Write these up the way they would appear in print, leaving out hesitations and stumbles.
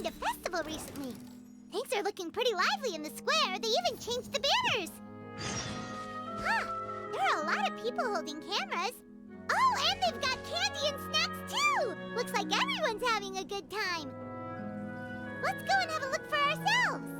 joined a festival recently. Things are looking pretty lively in the square. They even changed the banners. Huh, there are a lot of people holding cameras. Oh, and they've got candy and snacks too! Looks like everyone's having a good time. Let's go and have a look for ourselves.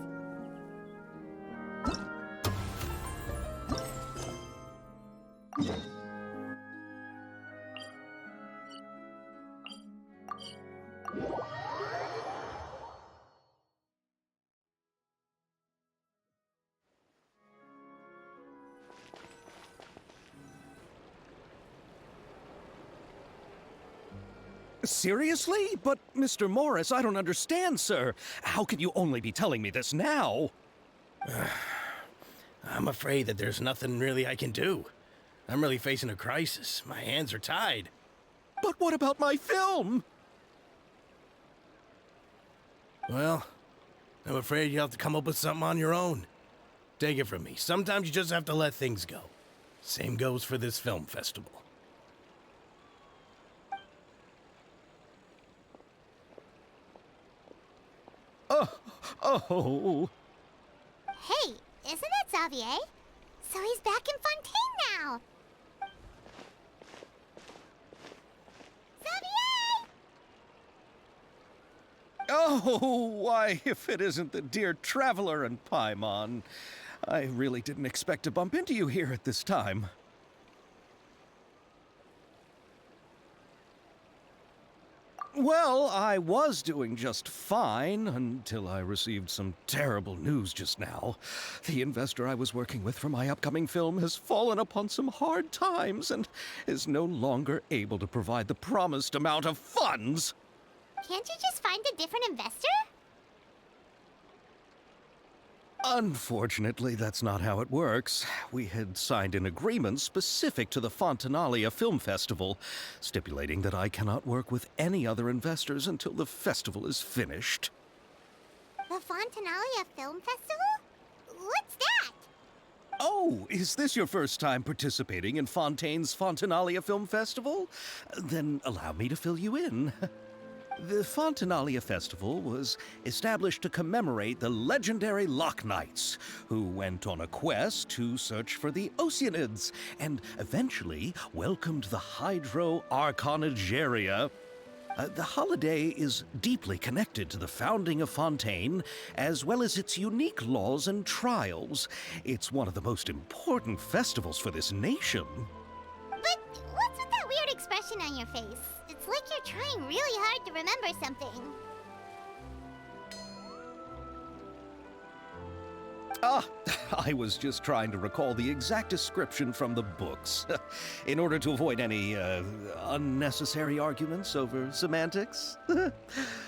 Seriously? But, Mr. Morris, I don't understand, sir. How can you only be telling me this now? I'm afraid that there's nothing really I can do. I'm really facing a crisis. My hands are tied. But what about my film? Well, I'm afraid you'll have to come up with something on your own. Take it from me. Sometimes you just have to let things go. Same goes for this film festival. Oh. Hey, isn't that Xavier? So he's back in Fontaine now. Xavier! Oh, why, if it isn't the dear Traveler and Paimon. I really didn't expect to bump into you here at this time. Well, I was doing just fine until I received some terrible news just now. The investor I was working with for my upcoming film has fallen upon some hard times and is no longer able to provide the promised amount of funds. Can't you just find a different investor? Unfortunately, that's not how it works. We had signed an agreement specific to the Fontinalia Film Festival, stipulating that I cannot work with any other investors until the festival is finished. The Fontinalia Film Festival? What's that? Oh, is this your first time participating in Fontaine's Fontinalia Film Festival? Then allow me to fill you in. The Fontinalia Festival was established to commemorate the legendary Loch Knights, who went on a quest to search for the Oceanids, and eventually welcomed the Hydro Arconageria. The holiday is deeply connected to the founding of Fontaine, as well as its unique laws and trials. It's one of the most important festivals for this nation. But what's with that weird expression on your face? It's like you're trying really hard to remember something. I was just trying to recall the exact description from the books, in order to avoid any unnecessary arguments over semantics.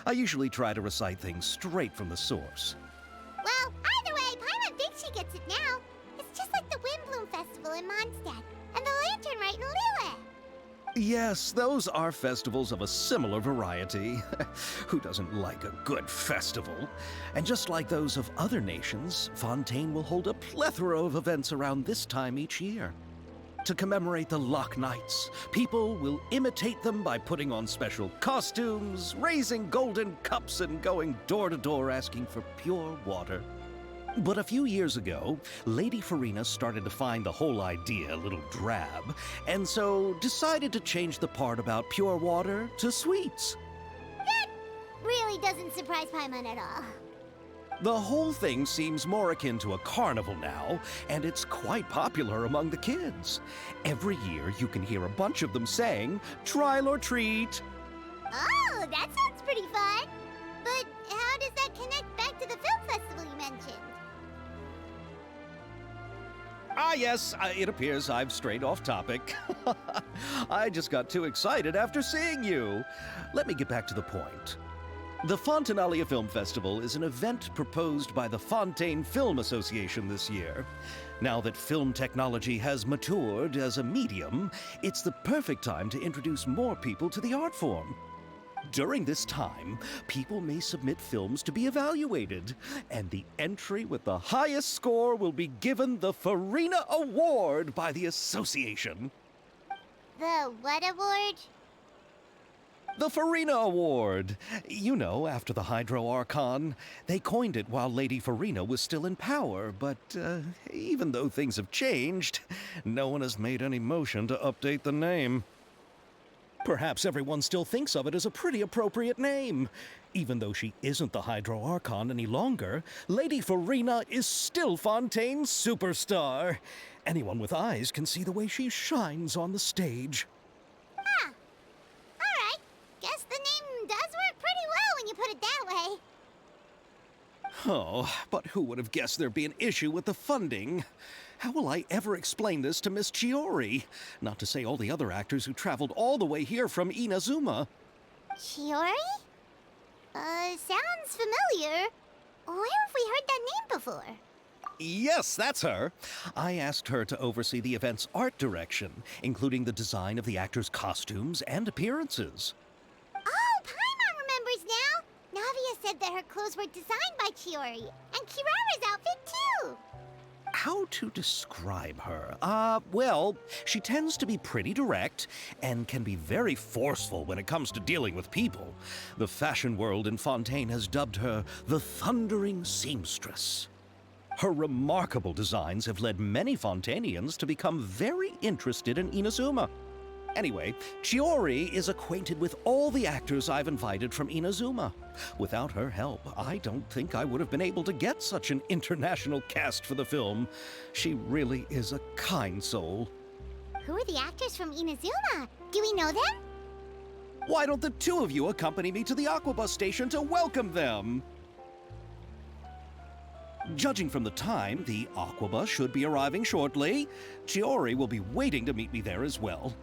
I usually try to recite things straight from the source. Well, either way, Paimon thinks she gets it now. It's just like the Windbloom Festival in Mondstadt, and the Lantern Rite in Lille. Yes, those are festivals of a similar variety. Who doesn't like a good festival? And just like those of other nations, Fontaine will hold a plethora of events around this time each year. To commemorate the Loch Knights, people will imitate them by putting on special costumes, raising golden cups, and going door to door asking for pure water. But a few years ago, Lady Farina started to find the whole idea a little drab, and so decided to change the part about pure water to sweets. That really doesn't surprise Paimon at all. The whole thing seems more akin to a carnival now, and it's quite popular among the kids. Every year you can hear a bunch of them saying, "Trial or treat." Oh, that sounds pretty fun. But how does that connect back to the film festival you mentioned? Yes, it appears I've strayed off topic. I just got too excited after seeing you. Let me get back to the point. The Fontinalia Film Festival is an event proposed by the Fontaine Film Association this year. Now that film technology has matured as a medium, it's the perfect time to introduce more people to the art form. During this time, people may submit films to be evaluated, and the entry with the highest score will be given the Farina Award by the association. The what award? The Farina Award! You know, after the Hydro Archon. They coined it while Lady Farina was still in power, but even though things have changed, no one has made any motion to update the name. Perhaps everyone still thinks of it as a pretty appropriate name. Even though she isn't the Hydro Archon any longer, Lady Farina is still Fontaine's superstar. Anyone with eyes can see the way she shines on the stage. Huh. Alright. Guess the name does work pretty well when you put it that way. Oh, but who would have guessed there'd be an issue with the funding? How will I ever explain this to Miss Chiori? Not to say all the other actors who traveled all the way here from Inazuma. Chiori? Sounds familiar. Where have we heard that name before? Yes, that's her. I asked her to oversee the event's art direction, including the design of the actors' costumes and appearances. Oh, Paimon remembers now! Navia said that her clothes were designed by Chiori, and Kirara's outfit too! How to describe her? Well, she tends to be pretty direct and can be very forceful when it comes to dealing with people. The fashion world in Fontaine has dubbed her the Thundering Seamstress. Her remarkable designs have led many Fontainians to become very interested in Inazuma. Anyway, Chiori is acquainted with all the actors I've invited from Inazuma. Without her help, I don't think I would have been able to get such an international cast for the film. She really is a kind soul. Who are the actors from Inazuma? Do we know them? Why don't the two of you accompany me to the Aquabus station to welcome them? Judging from the time, the Aquabus should be arriving shortly. Chiori will be waiting to meet me there as well.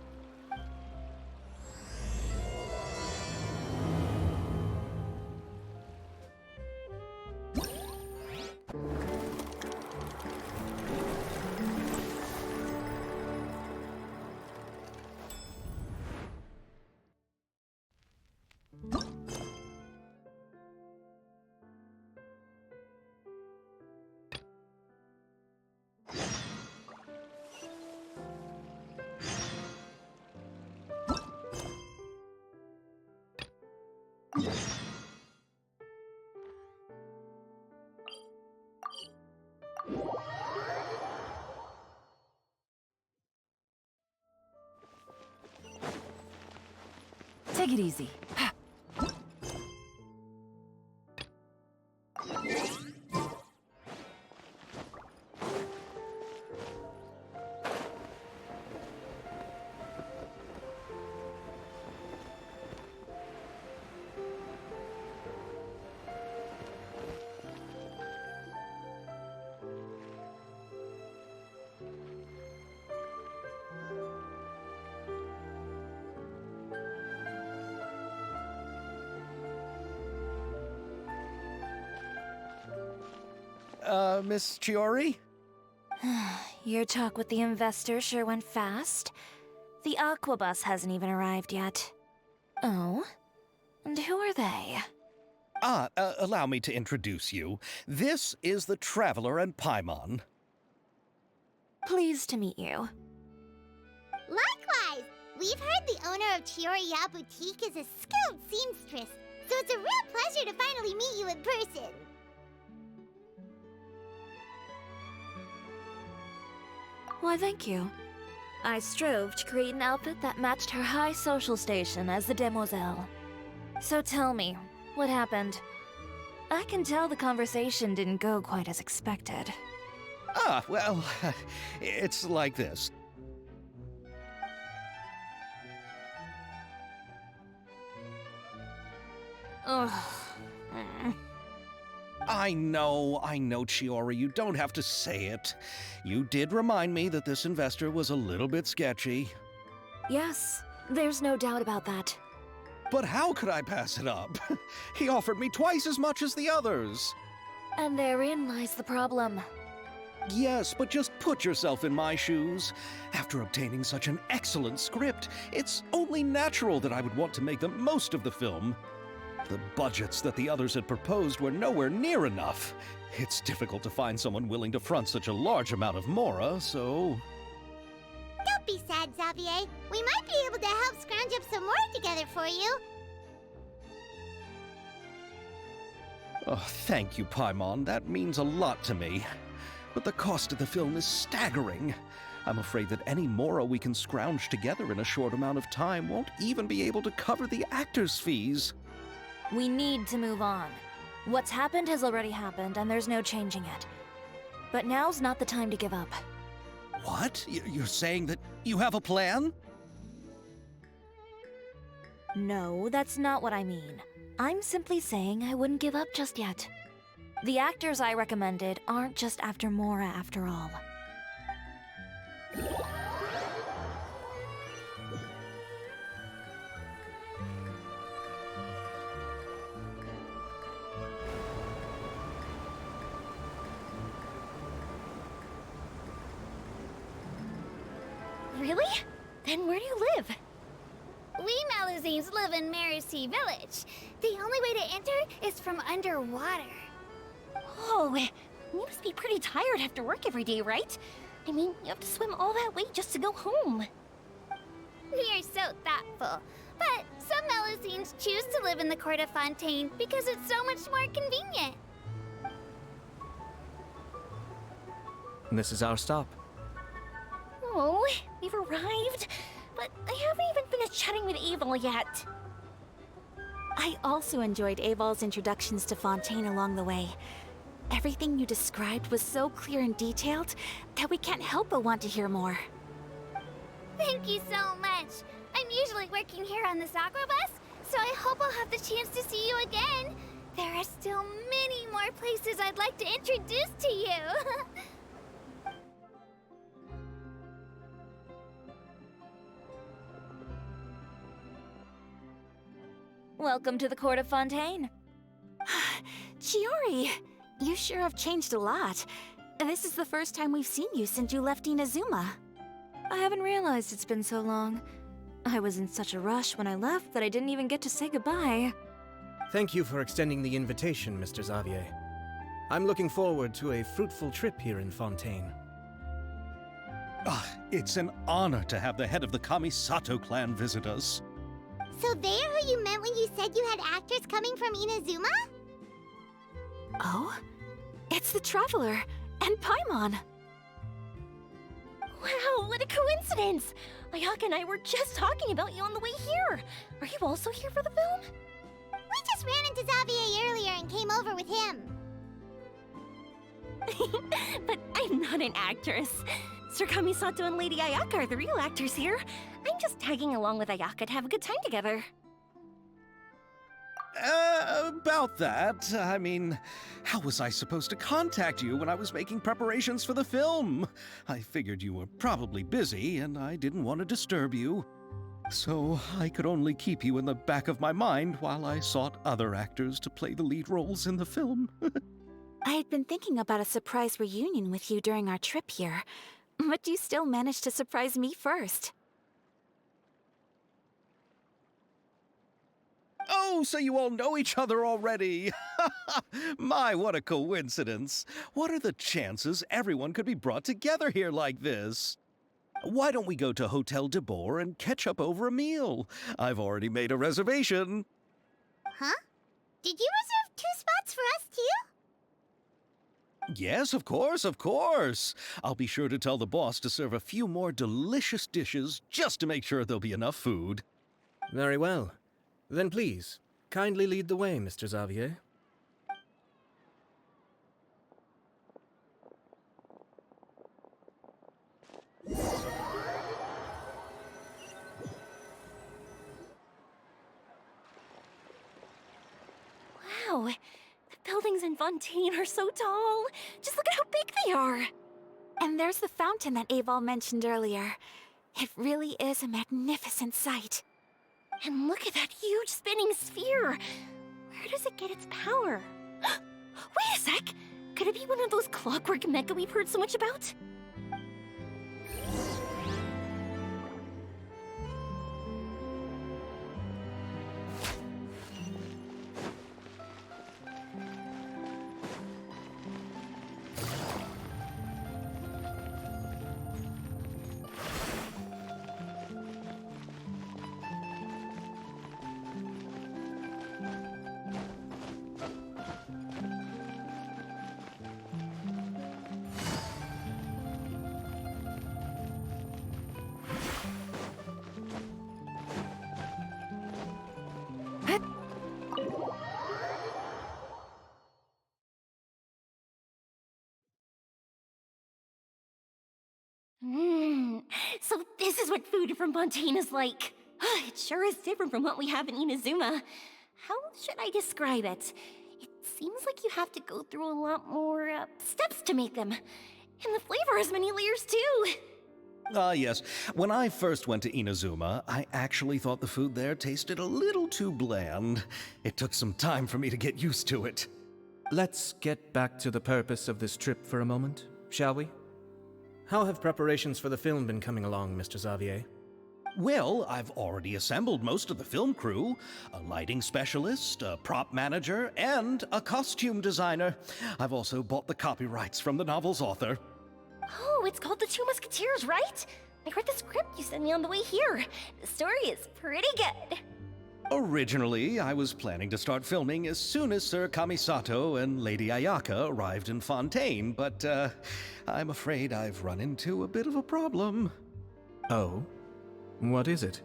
Take it easy. Miss Chiori? Your talk with the investor sure went fast. The Aquabus hasn't even arrived yet. Oh? And who are they? Allow me to introduce you. This is the Traveler and Paimon. Pleased to meet you. Likewise! We've heard the owner of Chioriya Boutique is a skilled seamstress, so it's a real pleasure to finally meet you in person. Why, thank you. I strove to create an outfit that matched her high social station as the demoiselle. So tell me, what happened? I can tell the conversation didn't go quite as expected. Well, it's like this. Ugh. I know, Chiori, you don't have to say it. You did remind me that this investor was a little bit sketchy. Yes, there's no doubt about that. But how could I pass it up? He offered me twice as much as the others. And therein lies the problem. Yes, but just put yourself in my shoes. After obtaining such an excellent script, it's only natural that I would want to make the most of the film. The budgets that the others had proposed were nowhere near enough. It's difficult to find someone willing to front such a large amount of mora, so... Don't be sad, Xavier. We might be able to help scrounge up some more together for you. Oh, thank you, Paimon. That means a lot to me. But the cost of the film is staggering. I'm afraid that any mora we can scrounge together in a short amount of time won't even be able to cover the actors' fees. We need to move on. What's happened has already happened, and there's no changing it. But now's not the time to give up. What? You're saying that you have a plan? No, that's not what I mean. I'm simply saying I wouldn't give up just yet. The actors I recommended aren't just after Mora after all. Really? Then where do you live? We Malazines live in Mercy Village. The only way to enter is from underwater. Oh, you must be pretty tired after work every day, right? I mean, you have to swim all that way just to go home. We are so thoughtful. But some Malazines choose to live in the Court of Fontaine because it's so much more convenient. This is our stop. Oh, we've arrived, but I haven't even finished chatting with Aval yet. I also enjoyed Aval's introductions to Fontaine along the way. Everything you described was so clear and detailed that we can't help but want to hear more. Thank you so much. I'm usually working here on this aqua bus, so I hope I'll have the chance to see you again. There are still many more places I'd like to introduce to you. Welcome to the Court of Fontaine. Chiori, you sure have changed a lot. This is the first time we've seen you since you left Inazuma. I haven't realized it's been so long. I was in such a rush when I left that I didn't even get to say goodbye. Thank you for extending the invitation, Mr. Xavier. I'm looking forward to a fruitful trip here in Fontaine. It's an honor to have the head of the Kamisato clan visit us. So they're who you meant when you said you had actors coming from Inazuma? Oh? It's the Traveler and Paimon. Wow, what a coincidence! Ayaka and I were just talking about you on the way here. Are you also here for the film? We just ran into Xavier earlier and came over with him. But I'm not an actress. Sir Kamisato and Lady Ayaka are the real actors here. I'm just tagging along with Ayaka to have a good time together. About that, I mean, how was I supposed to contact you when I was making preparations for the film? I figured you were probably busy, and I didn't want to disturb you. So I could only keep you in the back of my mind while I sought other actors to play the lead roles in the film. I had been thinking about a surprise reunion with you during our trip here, but you still managed to surprise me first. Oh, so you all know each other already! My, what a coincidence! What are the chances everyone could be brought together here like this? Why don't we go to Hotel de Boer and catch up over a meal? I've already made a reservation. Huh? Did you reserve 2 spots for us too? Yes, of course, of course. I'll be sure to tell the boss to serve a few more delicious dishes just to make sure there'll be enough food. Very well. Then please, kindly lead the way, Mr. Xavier. Wow, the buildings in Fontaine are so tall. Just look at how big they are. And there's the fountain that Aval mentioned earlier. It really is a magnificent sight. And look at that huge spinning sphere. Where does it get its power? Wait a sec! Could it be one of those clockwork mecha we've heard so much about? So this is what food from Fontaine is like. It sure is different from what we have in Inazuma. How should I describe it? It seems like you have to go through a lot more steps to make them. And the flavor has many layers too. Yes. When I first went to Inazuma, I actually thought the food there tasted a little too bland. It took some time for me to get used to it. Let's get back to the purpose of this trip for a moment, shall we? How have preparations for the film been coming along, Mr. Xavier? Well, I've already assembled most of the film crew. A lighting specialist, a prop manager, and a costume designer. I've also bought the copyrights from the novel's author. Oh, it's called The Two Musketeers, right? I read the script you sent me on the way here. The story is pretty good. Originally, I was planning to start filming as soon as Sir Kamisato and Lady Ayaka arrived in Fontaine, but I'm afraid I've run into a bit of a problem. Oh? What is it?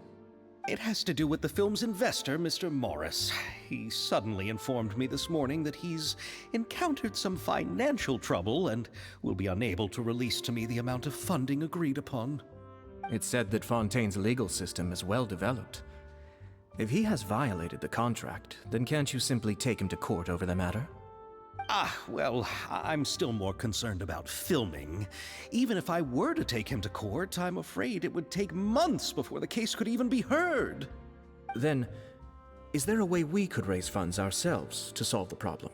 It has to do with the film's investor, Mr. Morris. He suddenly informed me this morning that he's encountered some financial trouble and will be unable to release to me the amount of funding agreed upon. It's said that Fontaine's legal system is well developed. If he has violated the contract, then can't you simply take him to court over the matter? Well, I'm still more concerned about filming. Even if I were to take him to court, I'm afraid it would take months before the case could even be heard. Then, is there a way we could raise funds ourselves to solve the problem?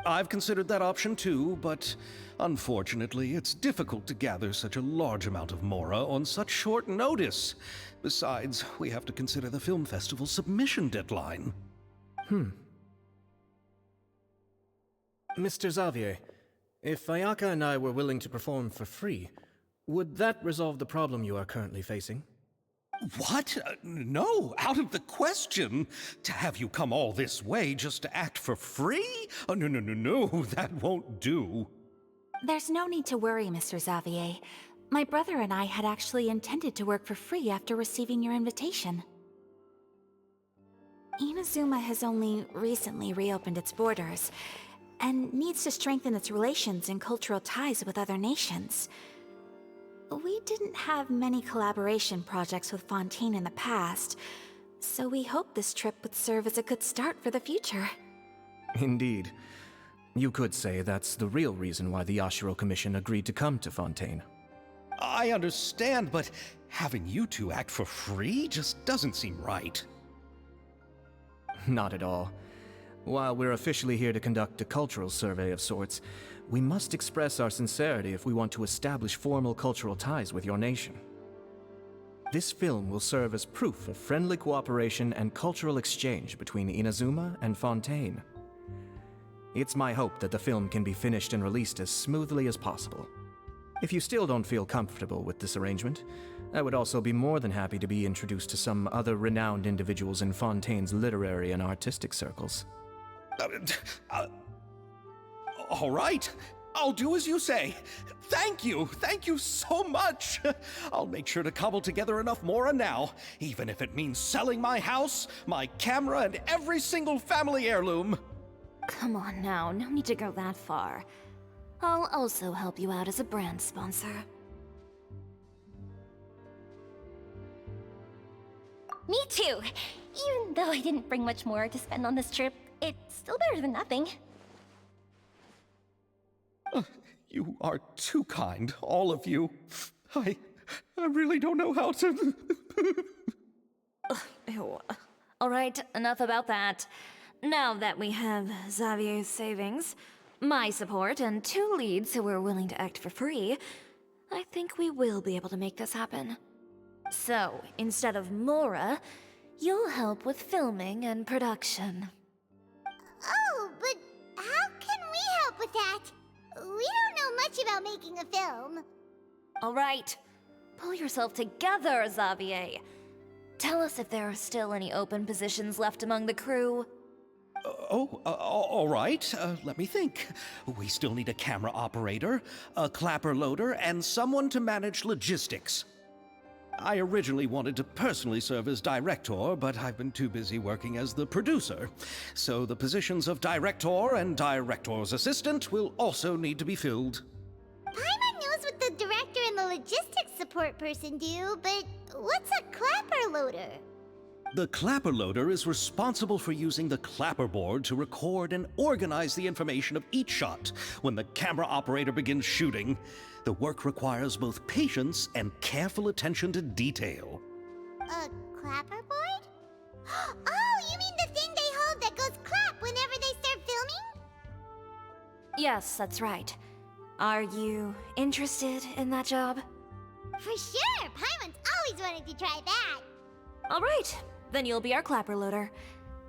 I've considered that option too, but unfortunately, it's difficult to gather such a large amount of mora on such short notice. Besides, we have to consider the film festival's submission deadline. Mr. Xavier, if Ayaka and I were willing to perform for free, would that resolve the problem you are currently facing? What? No, out of the question. To have you come all this way just to act for free? Oh, no, that won't do. There's no need to worry, Mr. Xavier. My brother and I had actually intended to work for free after receiving your invitation. Inazuma has only recently reopened its borders, and needs to strengthen its relations and cultural ties with other nations. We didn't have many collaboration projects with Fontaine in the past, so we hoped this trip would serve as a good start for the future. Indeed. You could say that's the real reason why the Yashiro Commission agreed to come to Fontaine. I understand, but having you two act for free just doesn't seem right. Not at all. While we're officially here to conduct a cultural survey of sorts, we must express our sincerity if we want to establish formal cultural ties with your nation. This film will serve as proof of friendly cooperation and cultural exchange between Inazuma and Fontaine. It's my hope that the film can be finished and released as smoothly as possible. If you still don't feel comfortable with this arrangement, I would also be more than happy to be introduced to some other renowned individuals in Fontaine's literary and artistic circles. All right. I'll do as you say. Thank you so much. I'll make sure to cobble together enough mora now, even if it means selling my house, my camera, and every single family heirloom. Come on now, no need to go that far. I'll also help you out as a brand sponsor. Me too. Even though I didn't bring much more to spend on this trip, it's still better than nothing. You are too kind, all of you. I really don't know how to... Ew. All right, enough about that. Now that we have Xavier's savings, my support, and 2 leads who are willing to act for free, I think we will be able to make this happen. So, instead of Mora, you'll help with filming and production. Oh, but how can we help with that? We don't know much about making a film. All right, pull yourself together, Xavier. Tell us if there are still any open positions left among the crew. All right. Let me think. We still need a camera operator, a clapper loader, and someone to manage logistics. I originally wanted to personally serve as director, but I've been too busy working as the producer. So the positions of director and director's assistant will also need to be filled. Paimon knows what the director and the logistics support person do, but what's a clapper loader? The clapper loader is responsible for using the clapper board to record and organize the information of each shot when the camera operator begins shooting. The work requires both patience and careful attention to detail. A clapper board? Oh, you mean the thing they hold that goes clap whenever they start filming? Yes, that's right. Are you interested in that job? For sure! Paimon's always wanted to try that! All right, then you'll be our clapper loader.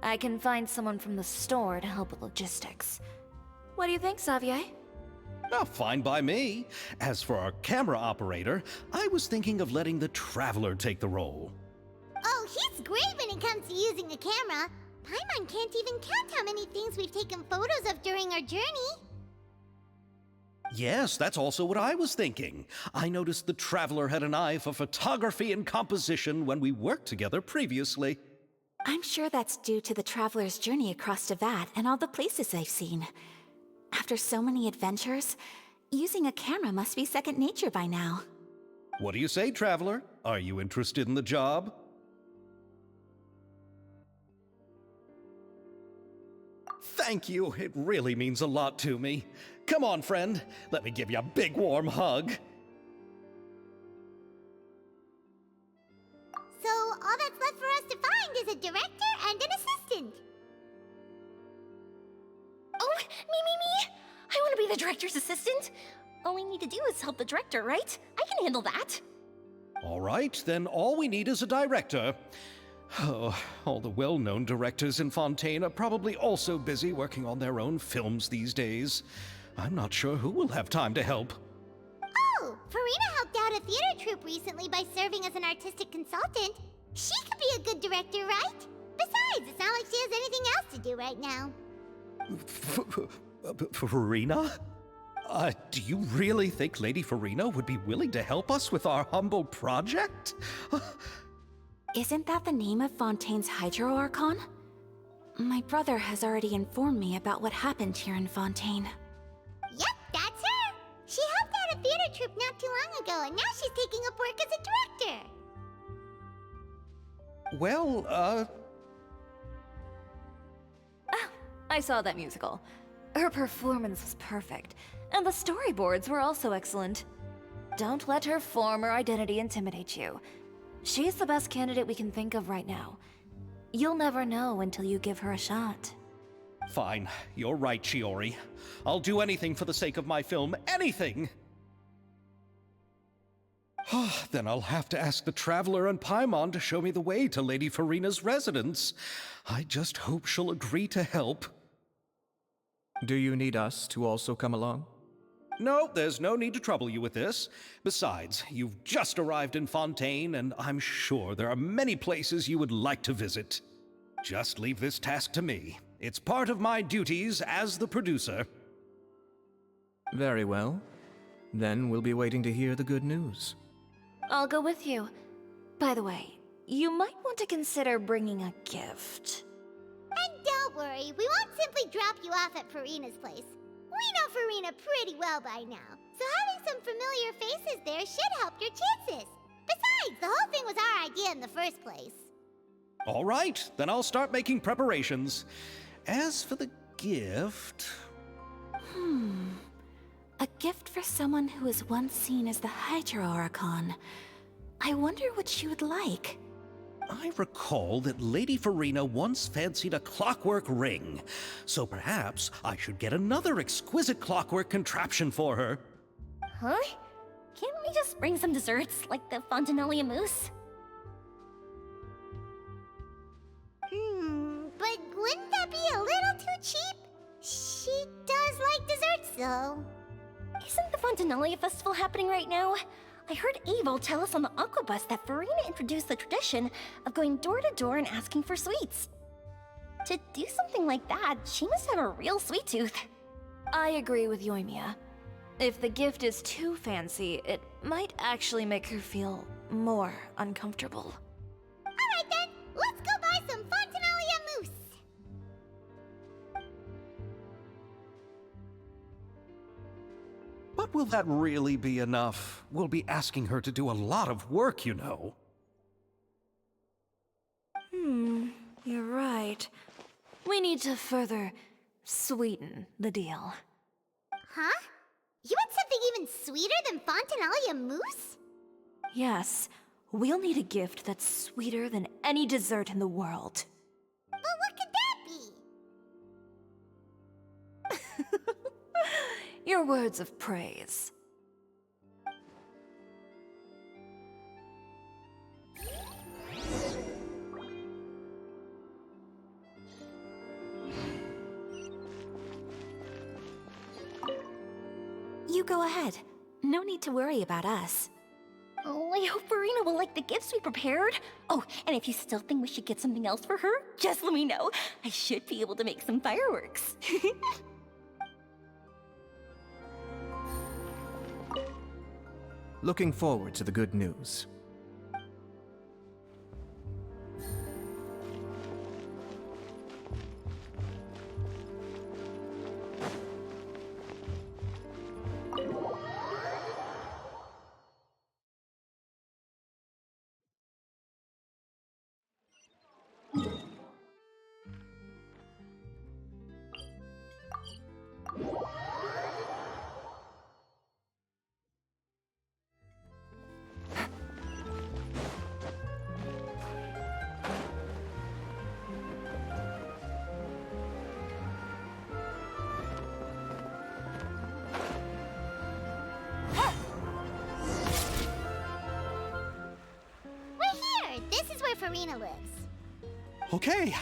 I can find someone from the store to help with logistics. What do you think, Xavier? Oh, fine by me. As for our camera operator, I was thinking of letting the Traveler take the role. Oh, he's great when it comes to using a camera. Paimon can't even count how many things we've taken photos of during our journey. Yes, that's also what I was thinking. I noticed the Traveler had an eye for photography and composition when we worked together previously. I'm sure that's due to the Traveler's journey across Devat and all the places they've seen. After so many adventures, using a camera must be second nature by now. What do you say, Traveler? Are you interested in the job? Thank you. It really means a lot to me. Come on, friend. Let me give you a big warm hug. So all that's left for us to find is a director and an assistant. Oh, me! I want to be the director's assistant. All we need to do is help the director, right? I can handle that. All right, then all we need is a director. Oh, all the well-known directors in Fontaine are probably also busy working on their own films these days. I'm not sure who will have time to help. Oh, Farina helped out a theater troupe recently by serving as an artistic consultant. She could be a good director, right? Besides, it's not like she has anything else to do right now. Farina? Do you really think Lady Farina would be willing to help us with our humble project? Isn't that the name of Fontaine's Hydro Archon? My brother has already informed me about what happened here in Fontaine. Yep, that's her. She helped out a theater troupe not too long ago, and now she's taking up work as a director. Well, Oh, I saw that musical. Her performance was perfect, and the storyboards were also excellent. Don't let her former identity intimidate you. She's the best candidate we can think of right now. You'll never know until you give her a shot. Fine. You're right, Chiori. I'll do anything for the sake of my film. Anything! Then I'll have to ask the Traveler and Paimon to show me the way to Lady Farina's residence. I just hope she'll agree to help. Do you need us to also come along? No, there's no need to trouble you with this. Besides, you've just arrived in Fontaine, and I'm sure there are many places you would like to visit. Just leave this task to me. It's part of my duties as the producer. Very well. Then we'll be waiting to hear the good news. I'll go with you. By the way, you might want to consider bringing a gift. And don't worry, we won't simply drop you off at Farina's place. We know Farina pretty well by now, so having some familiar faces there should help your chances. Besides, the whole thing was our idea in the first place. All right, then I'll start making preparations. As for the gift... A gift for someone who was once seen as the Hydro Archon. I wonder what she would like. I recall that Lady Farina once fancied a clockwork ring, so perhaps I should get another exquisite clockwork contraption for her. Huh? Can't we just bring some desserts, like the Fontinalia mousse? But wouldn't that be a little too cheap? She does like desserts, though. Isn't the Fontinalia festival happening right now? I heard Abel tell us on the Aquabus that Farina introduced the tradition of going door to door and asking for sweets. To do something like that, she must have a real sweet tooth. I agree with Yoimiya. If the gift is too fancy, it might actually make her feel more uncomfortable. Alright then, let's go buy some Fontinalia mousse. But will that really be enough? We'll be asking her to do a lot of work, you know. You're right. We need to further sweeten the deal. Huh? You want something even sweeter than Fontinalia mousse? Yes, we'll need a gift that's sweeter than any dessert in the world. But what could that be? Your words of praise. You go ahead. No need to worry about us. Oh, I hope Verena will like the gifts we prepared. Oh, and if you still think we should get something else for her, just let me know. I should be able to make some fireworks. Looking forward to the good news. We're here! This is where Farina lives. Okay,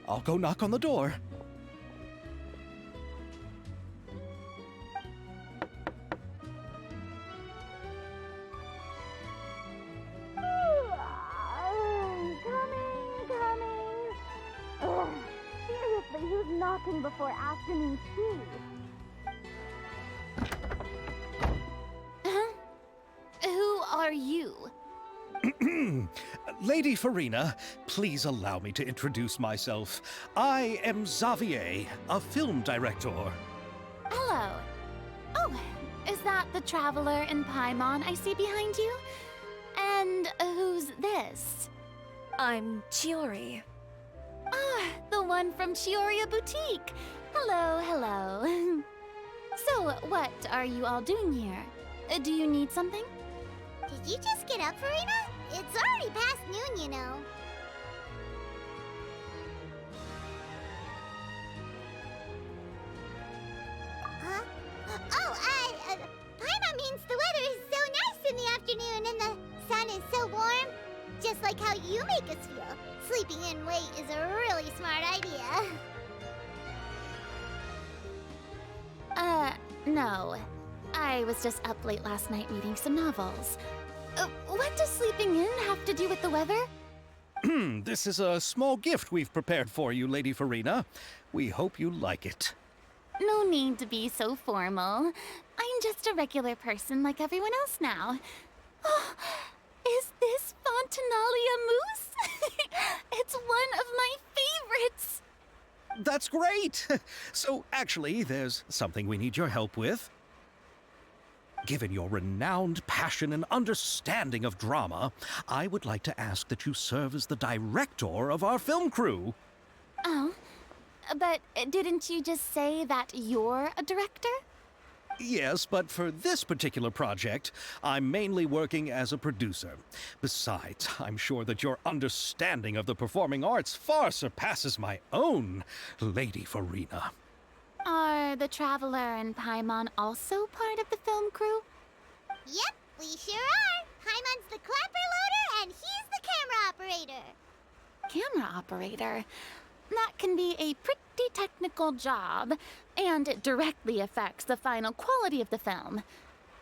I'll go knock on the door. Coming. Ugh, seriously, who's knocking before afternoon tea? Who are you? Lady Farina, please allow me to introduce myself. I am Xavier, a film director. Hello. Oh, is that the traveler in Paimon I see behind you? And who's this? I'm Chiori. Ah, the one from Chioria Boutique. Hello. So, what are you all doing here? Do you need something? Did you just get up, Farina? It's already past noon, you know. Huh? Paimon means the weather is so nice in the afternoon and the sun is so warm. Just like how you make us feel. Sleeping in late is a really smart idea. No. I was just up late last night reading some novels. What does sleeping in have to do with the weather? This is a small gift we've prepared for you, Lady Farina. We hope you like it. No need to be so formal. I'm just a regular person like everyone else now. Oh, is this Fontinalia mousse? It's one of my favorites. That's great! So, actually, there's something we need your help with. Given your renowned passion and understanding of drama, I would like to ask that you serve as the director of our film crew. Oh, but didn't you just say that you're a director? Yes, but for this particular project, I'm mainly working as a producer. Besides, I'm sure that your understanding of the performing arts far surpasses my own, Lady Farina. Are the Traveler and Paimon also part of the film crew? Yep, we sure are. Paimon's the clapper loader and he's the camera operator. Camera operator? That can be a pretty technical job, and it directly affects the final quality of the film.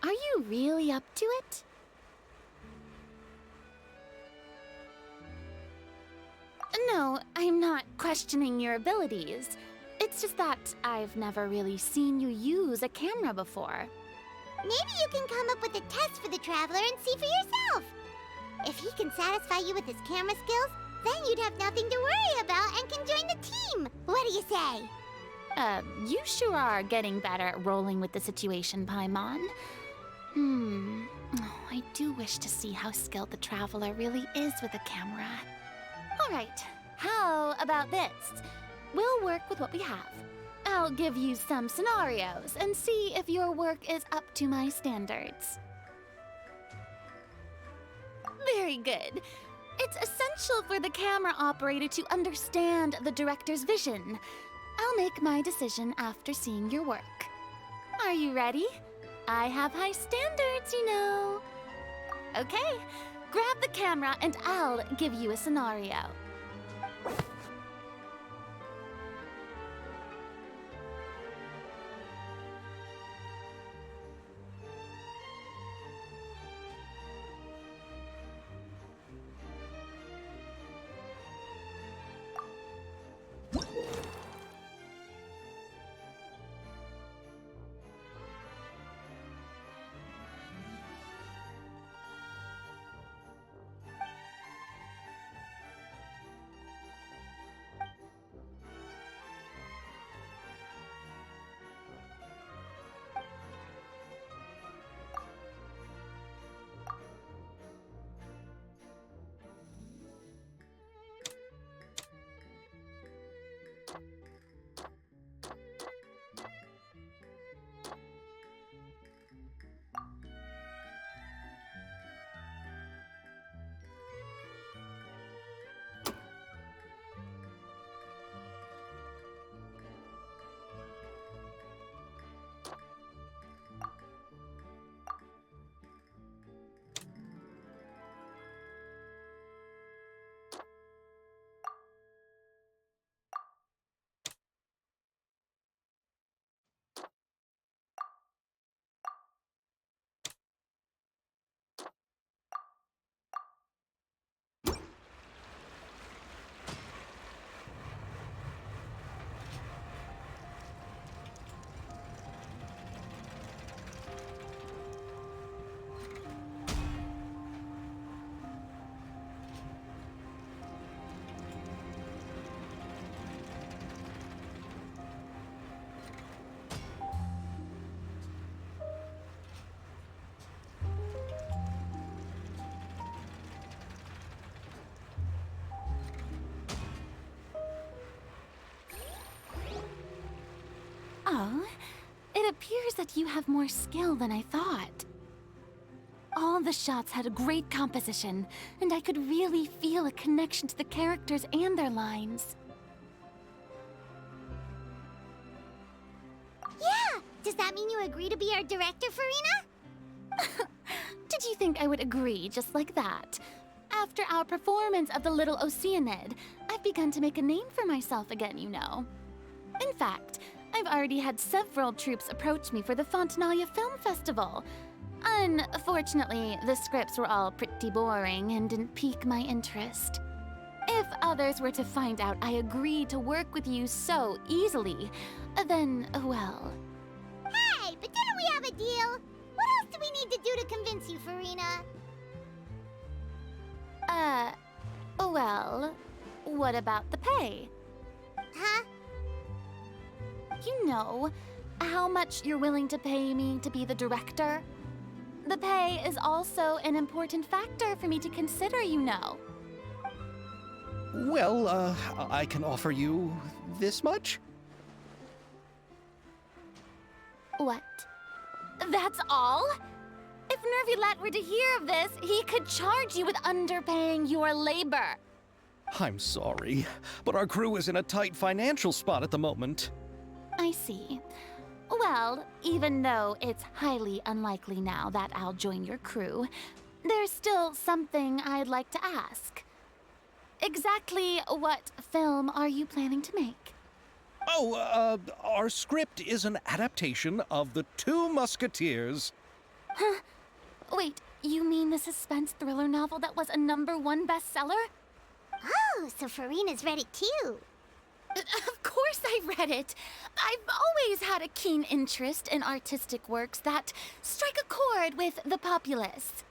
Are you really up to it? No, I'm not questioning your abilities. It's just that I've never really seen you use a camera before. Maybe you can come up with a test for the Traveler and see for yourself. If he can satisfy you with his camera skills, then you'd have nothing to worry about and can join the team. What do you say? You sure are getting better at rolling with the situation, Paimon. Oh, I do wish to see how skilled the Traveler really is with a camera. Alright, how about this? We'll work with what we have. I'll give you some scenarios and see if your work is up to my standards. Very good. It's essential for the camera operator to understand the director's vision. I'll make my decision after seeing your work. Are you ready? I have high standards, you know. Okay, grab the camera and I'll give you a scenario. Oh, it appears that you have more skill than I thought. All the shots had a great composition, and I could really feel a connection to the characters and their lines. Yeah! Does that mean you agree to be our director, Farina? Did you think I would agree just like that? After our performance of The Little Oceanid, I've begun to make a name for myself again, you know. In fact, I've already had several troops approach me for the Fontanalia Film Festival. Unfortunately, the scripts were all pretty boring and didn't pique my interest. If others were to find out I agreed to work with you so easily, then, well... Hey, but didn't we have a deal? What else do we need to do to convince you, Farina? Well, what about the pay? Huh? You know, how much you're willing to pay me to be the director? The pay is also an important factor for me to consider, you know. Well, I can offer you this much? What? That's all? If Nervilat were to hear of this, he could charge you with underpaying your labor. I'm sorry, but our crew is in a tight financial spot at the moment. I see. Well, even though it's highly unlikely now that I'll join your crew, there's still something I'd like to ask. Exactly what film are you planning to make? Oh, our script is an adaptation of The Two Musketeers. Huh? Wait, you mean the suspense thriller novel that was a #1 bestseller? Oh, so Farina's read it too. Of course I read it. I've always had a keen interest in artistic works that strike a chord with the populace.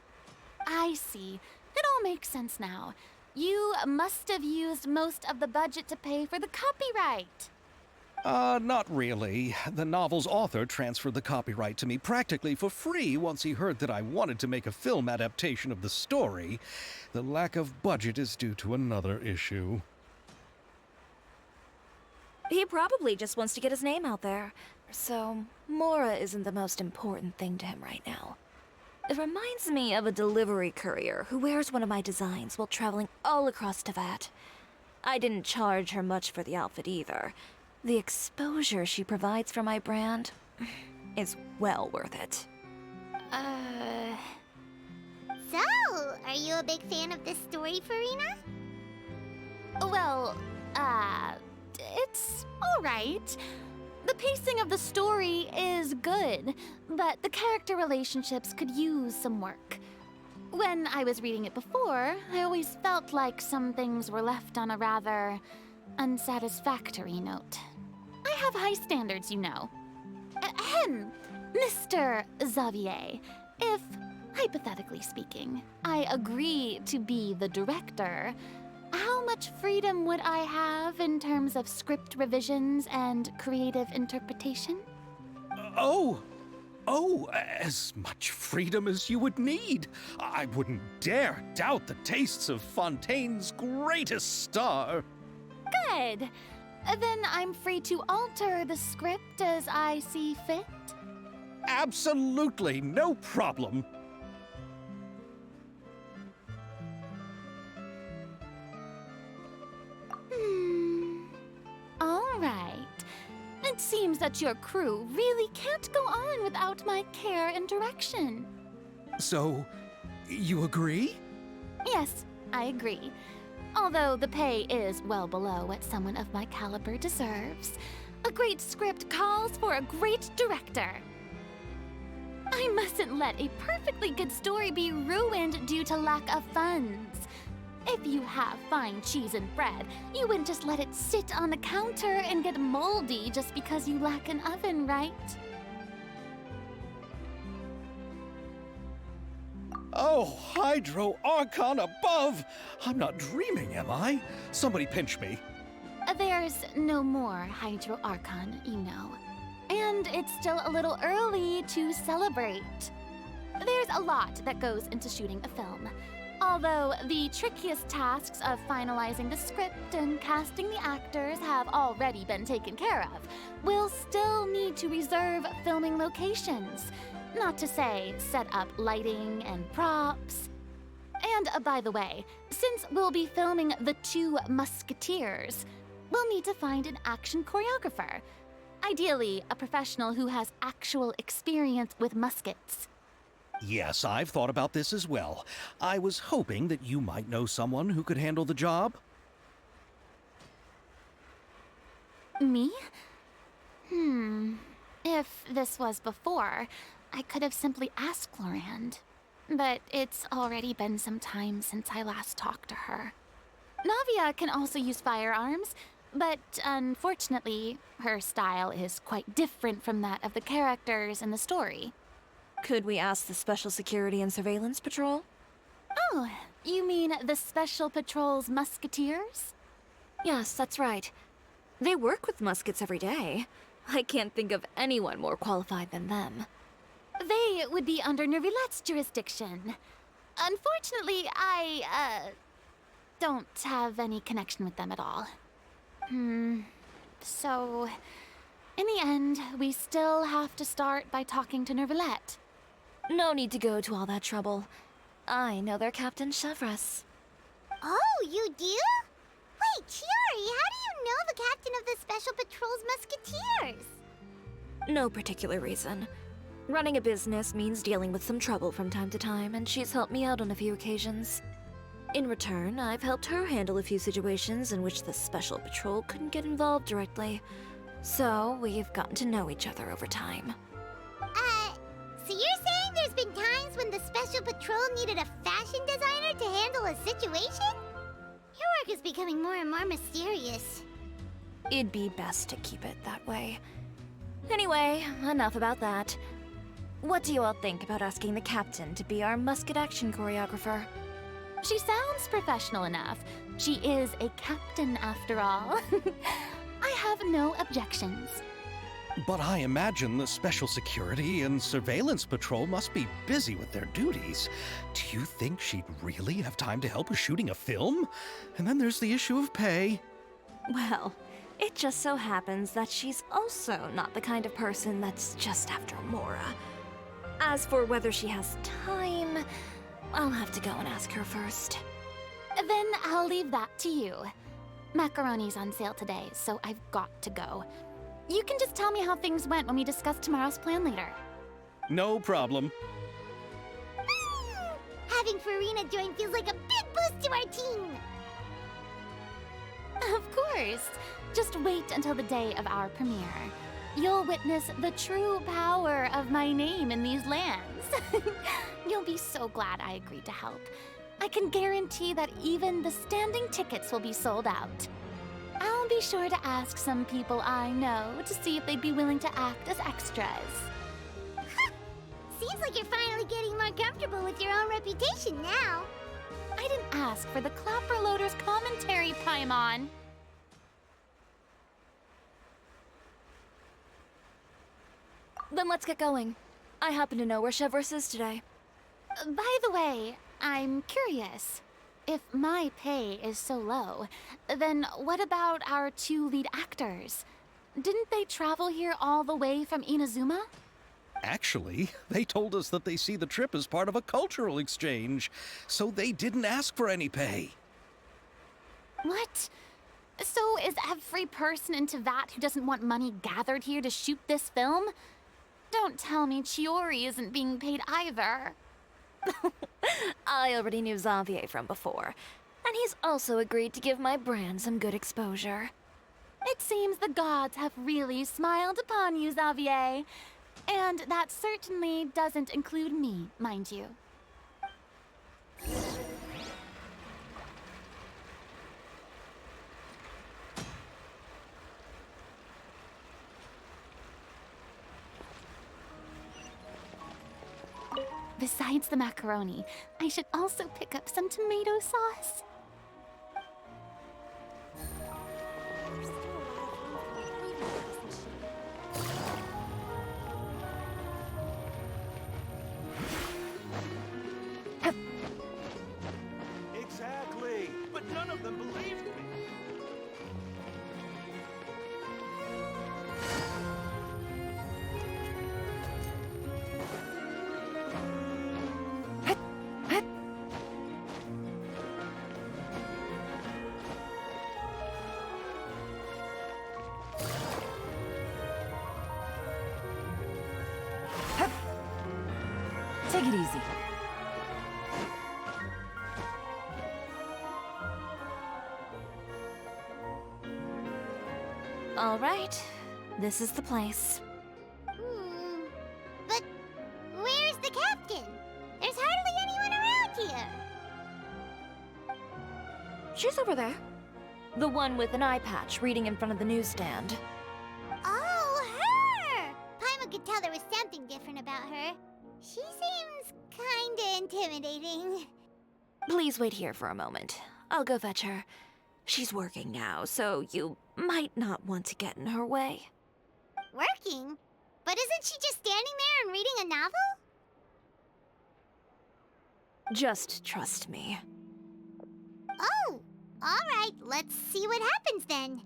I see. It all makes sense now. You must have used most of the budget to pay for the copyright. Not really. The novel's author transferred the copyright to me practically for free once he heard that I wanted to make a film adaptation of the story. The lack of budget is due to another issue. He probably just wants to get his name out there. So, Mora isn't the most important thing to him right now. It reminds me of a delivery courier who wears one of my designs while traveling all across Teyvat. I didn't charge her much for the outfit either. The exposure she provides for my brand is well worth it. So, are you a big fan of this story, Farina? Well, it's alright. The pacing of the story is good, but the character relationships could use some work. When I was reading it before, I always felt like some things were left on a rather unsatisfactory note. I have high standards, you know. Ahem, Mr. Xavier, if, hypothetically speaking, I agree to be the director, how much freedom would I have in terms of script revisions and creative interpretation? As much freedom as you would need. I wouldn't dare doubt the tastes of Fontaine's greatest star. Good. Then I'm free to alter the script as I see fit? Absolutely, no problem. All right. It seems that your crew really can't go on without my care and direction. So, you agree? Yes, I agree. Although the pay is well below what someone of my caliber deserves, a great script calls for a great director. I mustn't let a perfectly good story be ruined due to lack of funds. If you have fine cheese and bread, you wouldn't just let it sit on the counter and get moldy just because you lack an oven, right? Oh, Hydro Archon above! I'm not dreaming, am I? Somebody pinch me. There's no more Hydro Archon, you know. And it's still a little early to celebrate. There's a lot that goes into shooting a film. Although the trickiest tasks of finalizing the script and casting the actors have already been taken care of, we'll still need to reserve filming locations. Not to say set up lighting and props. And by the way, since we'll be filming the 2 Musketeers, we'll need to find an action choreographer. Ideally, a professional who has actual experience with muskets. Yes, I've thought about this as well. I was hoping that you might know someone who could handle the job. Me? If this was before, I could have simply asked Florand. But it's already been some time since I last talked to her. Navia can also use firearms, but unfortunately, her style is quite different from that of the characters in the story. Could we ask the Special Security and Surveillance Patrol? Oh, you mean the Special Patrol's Musketeers? Yes, that's right. They work with muskets every day. I can't think of anyone more qualified than them. They would be under Nervilette's jurisdiction. Unfortunately, I, don't have any connection with them at all. So, in the end, we still have to start by talking to Nervilette. No need to go to all that trouble. I know their Captain Chevres. Oh, you do? Wait, Chiori, how do you know the captain of the Special Patrol's Musketeers? No particular reason. Running a business means dealing with some trouble from time to time, and she's helped me out on a few occasions. In return, I've helped her handle a few situations in which the Special Patrol couldn't get involved directly. So, we've gotten to know each other over time. So you're saying there's been times when the Special Patrol needed a fashion designer to handle a situation? Your work is becoming more and more mysterious. It'd be best to keep it that way. Anyway, enough about that. What do you all think about asking the captain to be our musket action choreographer? She sounds professional enough. She is a captain after all. I have no objections. But I imagine the Special Security and Surveillance Patrol must be busy with their duties. Do you think she'd really have time to help with shooting a film? And then there's the issue of pay. Well, it just so happens that she's also not the kind of person that's just after Mora. As for whether she has time, I'll have to go and ask her first. Then I'll leave that to you. Macaroni's on sale today, so I've got to go. You can just tell me how things went when we discuss tomorrow's plan later. No problem. Having Farina join feels like a big boost to our team. Of course. Just wait until the day of our premiere. You'll witness the true power of my name in these lands. You'll be so glad I agreed to help. I can guarantee that even the standing tickets will be sold out. I'll be sure to ask some people I know to see if they'd be willing to act as extras. Seems like you're finally getting more comfortable with your own reputation now. I didn't ask for the Clapper Loader's commentary, Paimon. Then let's get going. I happen to know where Chevreuse is today. By the way, I'm curious. If my pay is so low, then what about our 2 lead actors? Didn't they travel here all the way from Inazuma? Actually, they told us that they see the trip as part of a cultural exchange, so they didn't ask for any pay. What? So is every person in Tevat who doesn't want money gathered here to shoot this film? Don't tell me Chiori isn't being paid either. I already knew Xavier from before, and he's also agreed to give my brand some good exposure. It seems the gods have really smiled upon you, Xavier. And that certainly doesn't include me, mind you. Besides the macaroni, I should also pick up some tomato sauce. Exactly, but none of them believed me. Take it easy. All right, this is the place. But where's the captain? There's hardly anyone around here. She's over there. The one with an eye patch reading in front of the newsstand. Oh, her! Paimon could tell there was something different about her. She seems kinda intimidating. Please wait here for a moment. I'll go fetch her. She's working now, so you might not want to get in her way. Working? But isn't she just standing there and reading a novel? Just trust me. Oh, alright, let's see what happens then.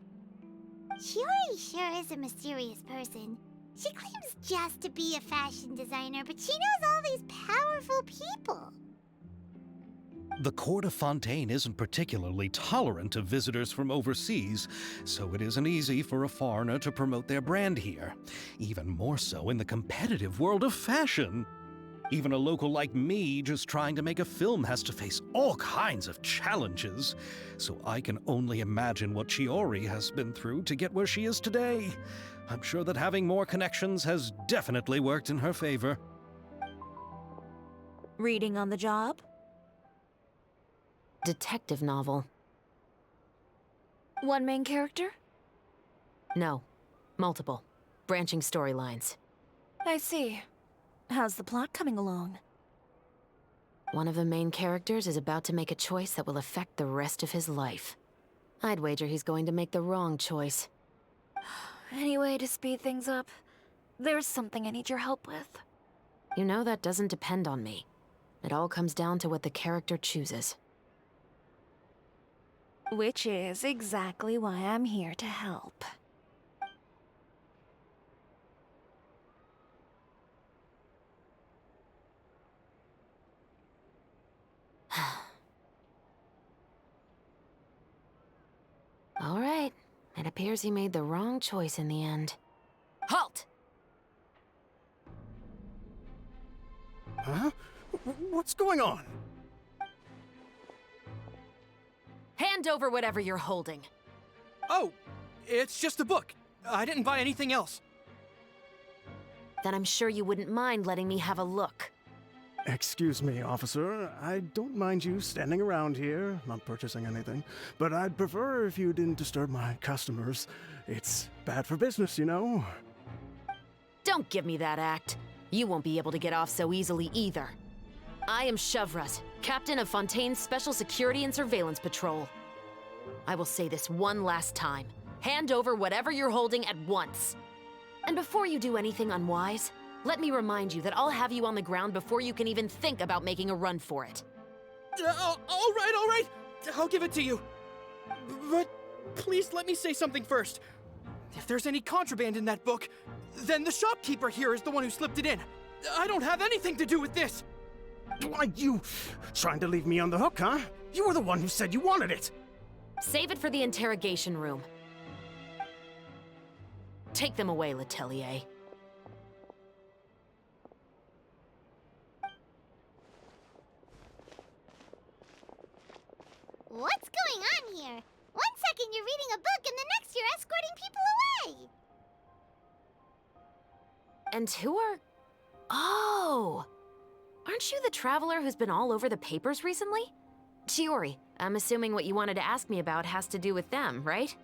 Chiori sure is a mysterious person. She claims just to be a fashion designer, but she knows all these powerful people. The court of Fontaine isn't particularly tolerant of visitors from overseas, so it isn't easy for a foreigner to promote their brand here. Even more so in the competitive world of fashion. Even a local like me just trying to make a film has to face all kinds of challenges. So I can only imagine what Chiori has been through to get where she is today. I'm sure that having more connections has definitely worked in her favor. Reading on the job? Detective novel. One main character? No. Multiple. Branching storylines. I see. How's the plot coming along? One of the main characters is about to make a choice that will affect the rest of his life. I'd wager he's going to make the wrong choice. Any way to speed things up? There's something I need your help with. You know that doesn't depend on me. It all comes down to what the character chooses. Which is exactly why I'm here to help. All right. It appears he made the wrong choice in the end. Halt! Huh? What's going on? Hand over whatever you're holding. Oh, it's just a book. I didn't buy anything else. Then I'm sure you wouldn't mind letting me have a look. Excuse me, officer. I don't mind you standing around here, not purchasing anything, but I'd prefer if you didn't disturb my customers. It's bad for business, you know? Don't give me that act. You won't be able to get off so easily either. I am Chevraz, captain of Fontaine's Special Security and Surveillance Patrol. I will say this one last time. Hand over whatever you're holding at once. And before you do anything unwise, let me remind you that I'll have you on the ground before you can even think about making a run for it. All right. I'll give it to you. But please let me say something first. If there's any contraband in that book, then the shopkeeper here is the one who slipped it in. I don't have anything to do with this. Why, you trying to leave me on the hook, huh? You were the one who said you wanted it. Save it for the interrogation room. Take them away, Letelier. What's going on here? One second you're reading a book and the next you're escorting people away. And who are... Oh! Aren't you the traveler who's been all over the papers recently? Chiori, I'm assuming what you wanted to ask me about has to do with them, right?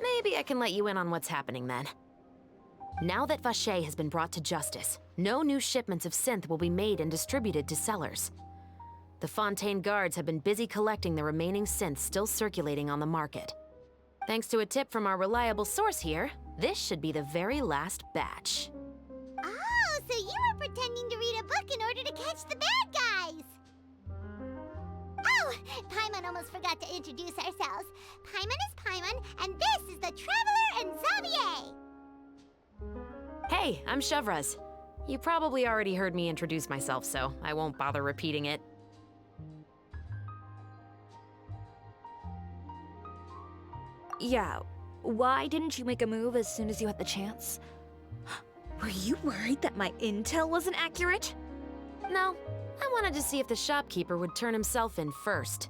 Maybe I can let you in on what's happening then. Now that Vacher has been brought to justice, no new shipments of synth will be made and distributed to sellers. The Fontaine guards have been busy collecting the remaining synths still circulating on the market. Thanks to a tip from our reliable source here, this should be the very last batch. Oh, so you were pretending to read a book in order to catch the bad guys. Oh, Paimon almost forgot to introduce ourselves. Paimon is Paimon, and this is the Traveler and Xavier. Hey, I'm Chevraz. You probably already heard me introduce myself, so I won't bother repeating it. Yeah, why didn't you make a move as soon as you had the chance? Were you worried that my intel wasn't accurate? No, I wanted to see if the shopkeeper would turn himself in first.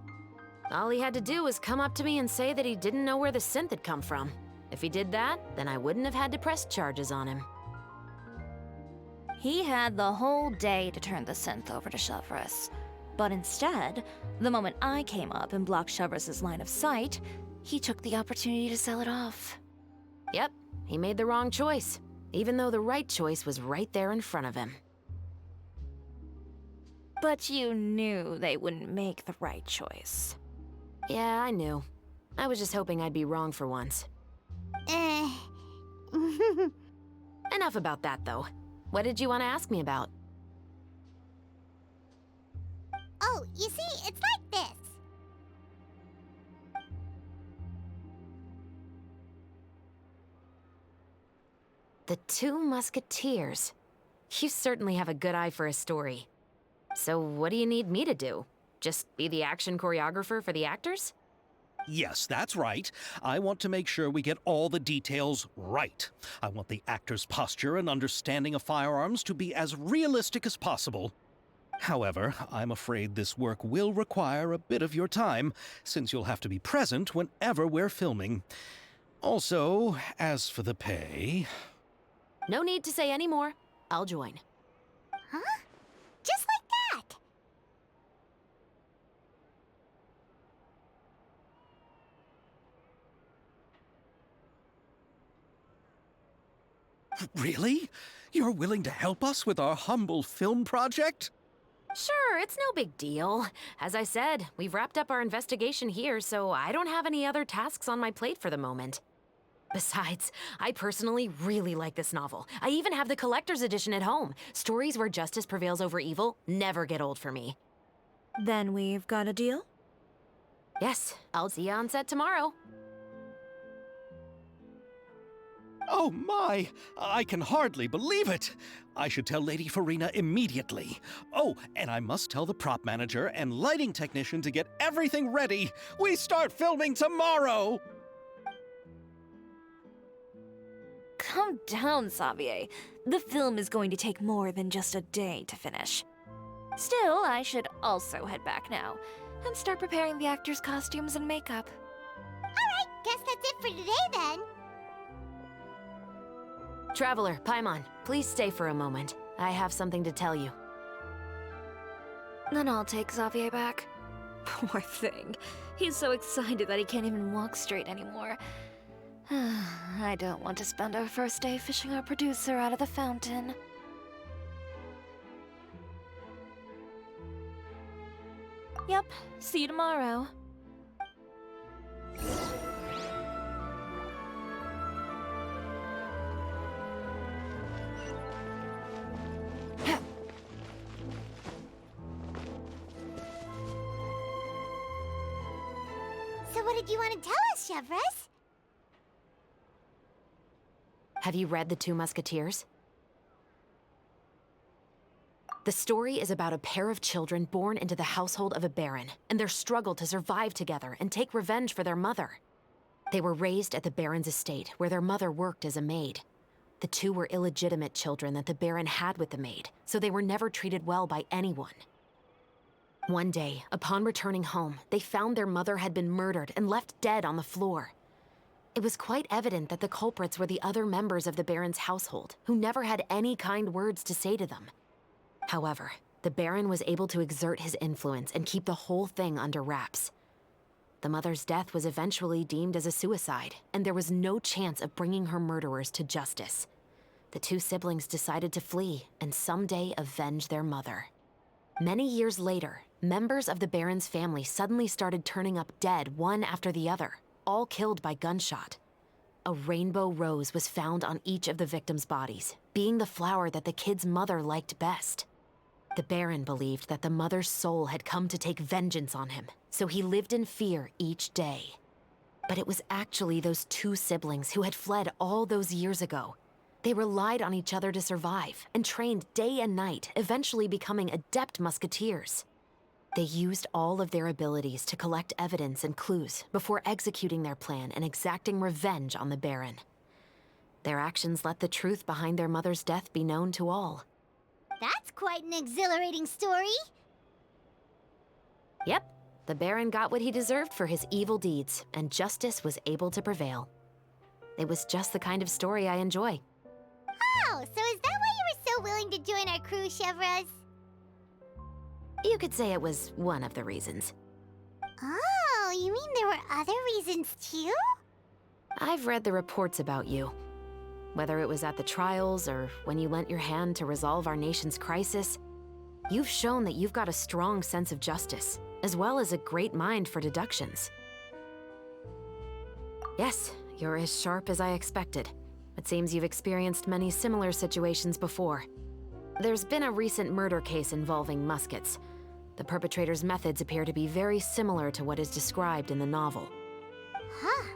All he had to do was come up to me and say that he didn't know where the synth had come from. If he did that, then I wouldn't have had to press charges on him. He had the whole day to turn the synth over to Chevraz. But instead, the moment I came up and blocked Chevraz's line of sight, he took the opportunity to sell it off. Yep, he made the wrong choice, even though the right choice was right there in front of him. But you knew they wouldn't make the right choice. Yeah, I knew. I was just hoping I'd be wrong for once. Enough about that, though. What did you want to ask me about? Oh, you see, it's like this. The Two Musketeers. You certainly have a good eye for a story. So what do you need me to do? Just be the action choreographer for the actors? Yes, that's right. I want to make sure we get all the details right. I want the actor's posture and understanding of firearms to be as realistic as possible. However, I'm afraid this work will require a bit of your time, since you'll have to be present whenever we're filming. Also, as for the pay... No need to say any more. I'll join. Huh? Just like that. Really? You're willing to help us with our humble film project? Sure, it's no big deal. As I said, we've wrapped up our investigation here, so I don't have any other tasks on my plate for the moment. Besides, I personally really like this novel. I even have the collector's edition at home. Stories where justice prevails over evil never get old for me. Then we've got a deal? Yes, I'll see you on set tomorrow. Oh my! I can hardly believe it! I should tell Lady Farina immediately. Oh, and I must tell the prop manager and lighting technician to get everything ready. We start filming tomorrow! Calm down, Xavier. The film is going to take more than just a day to finish. Still, I should also head back now and start preparing the actors' costumes and makeup. Alright, guess that's it for today then. Traveler, Paimon, please stay for a moment. I have something to tell you. Then I'll take Xavier back. Poor thing. He's so excited that he can't even walk straight anymore. I don't want to spend our first day fishing our producer out of the fountain. Yep, see you tomorrow. So what did you want to tell us, Chevres? Have you read The Two Musketeers? The story is about a pair of children born into the household of a baron, and their struggle to survive together and take revenge for their mother. They were raised at the baron's estate, where their mother worked as a maid. The two were illegitimate children that the baron had with the maid, so they were never treated well by anyone. One day, upon returning home, they found their mother had been murdered and left dead on the floor. It was quite evident that the culprits were the other members of the baron's household, who never had any kind words to say to them. However, the baron was able to exert his influence and keep the whole thing under wraps. The mother's death was eventually deemed as a suicide, and there was no chance of bringing her murderers to justice. The two siblings decided to flee and someday avenge their mother. Many years later, members of the baron's family suddenly started turning up dead one after the other, all killed by gunshot. A rainbow rose was found on each of the victims' bodies, being the flower that the kid's mother liked best. The baron believed that the mother's soul had come to take vengeance on him, so he lived in fear each day. But it was actually those two siblings who had fled all those years ago. They relied on each other to survive and trained day and night, eventually becoming adept musketeers. They used all of their abilities to collect evidence and clues before executing their plan and exacting revenge on the baron. Their actions let the truth behind their mother's death be known to all. That's quite an exhilarating story. Yep, the baron got what he deserved for his evil deeds, and justice was able to prevail. It was just the kind of story I enjoy. Oh, so is that why you were so willing to join our crew, Chevres? You could say it was one of the reasons. Oh, you mean there were other reasons too? I've read the reports about you. Whether it was at the trials or when you lent your hand to resolve our nation's crisis, you've shown that you've got a strong sense of justice, as well as a great mind for deductions. Yes, you're as sharp as I expected. It seems you've experienced many similar situations before. There's been a recent murder case involving Muskets. The perpetrator's methods appear to be very similar to what is described in the novel. Huh,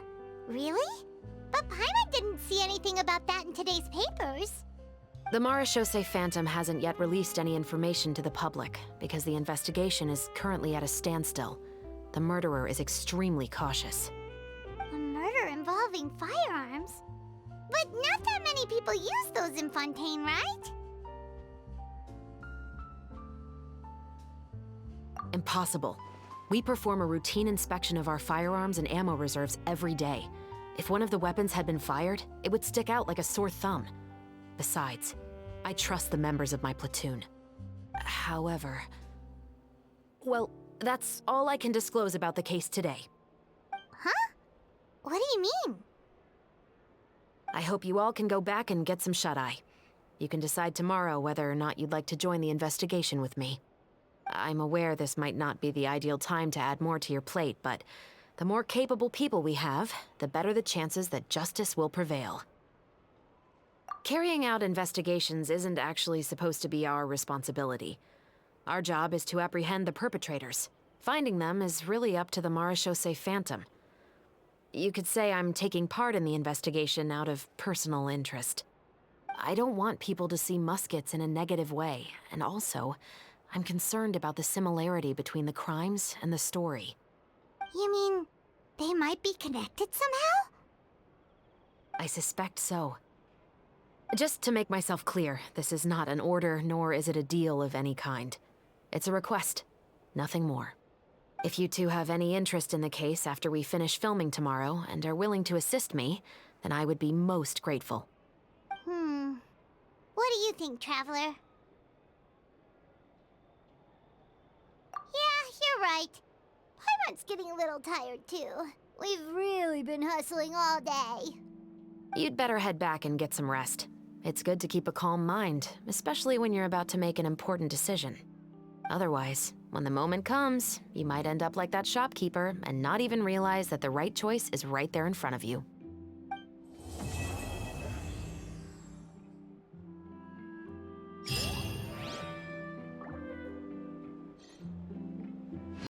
really? But Paimon didn't see anything about that in today's papers. The Marechaussee Phantom hasn't yet released any information to the public because the investigation is currently at a standstill. The murderer is extremely cautious. A murder involving firearms? But not that many people use those in Fontaine, right? Impossible. We perform a routine inspection of our firearms and ammo reserves every day. If one of the weapons had been fired, it would stick out like a sore thumb. Besides, I trust the members of my platoon. However... well, that's all I can disclose about the case today. Huh? What do you mean? I hope you all can go back and get some shut-eye. You can decide tomorrow whether or not you'd like to join the investigation with me. I'm aware this might not be the ideal time to add more to your plate, but The more capable people we have, the better the chances that justice will prevail. Carrying out investigations isn't actually supposed to be our responsibility. Our job is to apprehend the perpetrators. Finding them is really up to the Marechaussee Phantom. You could say I'm taking part in the investigation out of personal interest. I don't want people to see Muskets in a negative way, and also, I'm concerned about the similarity between the crimes and the story. You mean they might be connected somehow? I suspect so. Just to make myself clear, this is not an order, nor is it a deal of any kind. It's a request, nothing more. If you two have any interest in the case after we finish filming tomorrow and are willing to assist me, then I would be most grateful. What do you think, Traveler? Yeah, you're right. Paimon's getting a little tired, too. We've really been hustling all day. You'd better head back and get some rest. It's good to keep a calm mind, especially when you're about to make an important decision. Otherwise, when the moment comes, you might end up like that shopkeeper and not even realize that the right choice is right there in front of you.